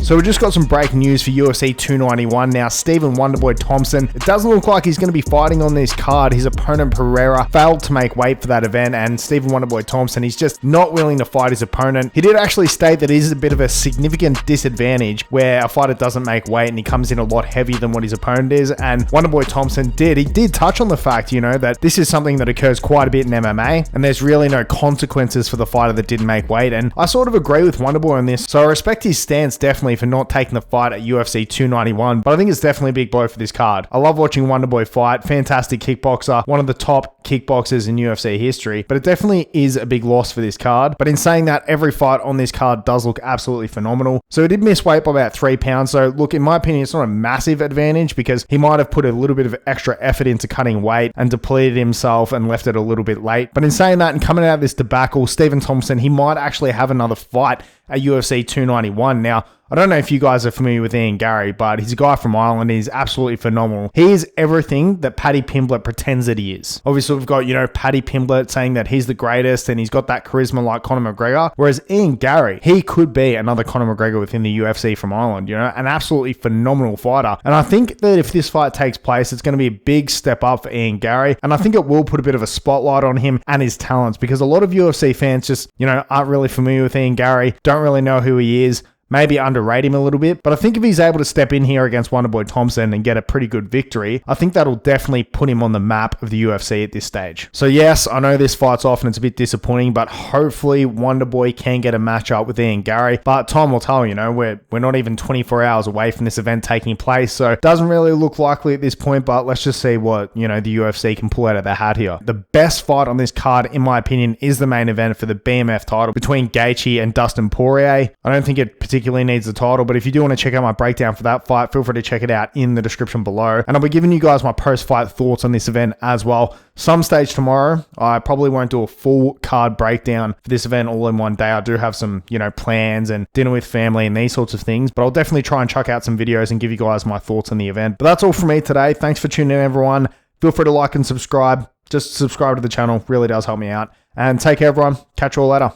So we just got some breaking news for UFC 291 now. Stephen Wonderboy Thompson, it doesn't look like he's going to be fighting on this card. His opponent Pereira failed to make weight for that event, and Stephen Wonderboy Thompson, he's just not willing to fight his opponent. He did actually state that it is a bit of a significant disadvantage where a fighter doesn't make weight and he comes in a lot heavier than what his opponent is, and Wonderboy Thompson did touch on the fact, that this is something that occurs quite a bit in MMA, and there's really no consequences for the fighter that didn't make weight, and I sort of agree with Wonderboy on this, so I respect his stance definitely for not taking the fight at UFC 291, but I think it's definitely a big blow for this card. I love watching Wonderboy fight, fantastic kickboxer, one of the top kickboxers in UFC history, but it definitely is a big loss for this card. But in saying that, every fight on this card does look absolutely phenomenal. So he did miss weight by about 3 pounds, so look, in my opinion, it's not a massive advantage because he might have put a little bit of extra effort into cutting weight and depleted himself and left it a little bit late. But in saying that and coming out of this debacle, Stephen Thompson, he might actually have another fight at UFC 291. Now, I don't know if you guys are familiar with Ian Garry, but he's a guy from Ireland. He's absolutely phenomenal. He is everything that Paddy Pimblett pretends that he is. Obviously, we've got, Paddy Pimblett saying that he's the greatest and he's got that charisma like Conor McGregor. Whereas Ian Garry, he could be another Conor McGregor within the UFC from Ireland, an absolutely phenomenal fighter. And I think that if this fight takes place, it's going to be a big step up for Ian Garry. And I think it will put a bit of a spotlight on him and his talents because a lot of UFC fans just, aren't really familiar with Ian Garry, don't really know who he is. Maybe underrate him a little bit, but I think if he's able to step in here against Wonderboy Thompson and get a pretty good victory, I think that'll definitely put him on the map of the UFC at this stage. So yes, I know this fight's off and it's a bit disappointing, but hopefully Wonderboy can get a matchup with Ian Garry. But time will tell, we're not even 24 hours away from this event taking place, so it doesn't really look likely at this point, but let's just see what, the UFC can pull out of their hat here. The best fight on this card, in my opinion, is the main event for the BMF title between Gaethje and Dustin Poirier. I don't think it particularly needs the title, but if you do want to check out my breakdown for that fight, feel free to check it out in the description below, and I'll be giving you guys my post-fight thoughts on this event as well. Some stage tomorrow. I probably won't do a full card breakdown for this event all in one day. I do have some plans and dinner with family and these sorts of things, but I'll definitely try and chuck out some videos and give you guys my thoughts on the event. But that's all from me today. Thanks for tuning in, everyone. Feel free to like and subscribe. Just subscribe to the channel, really does help me out, and take care, everyone. Catch you all later.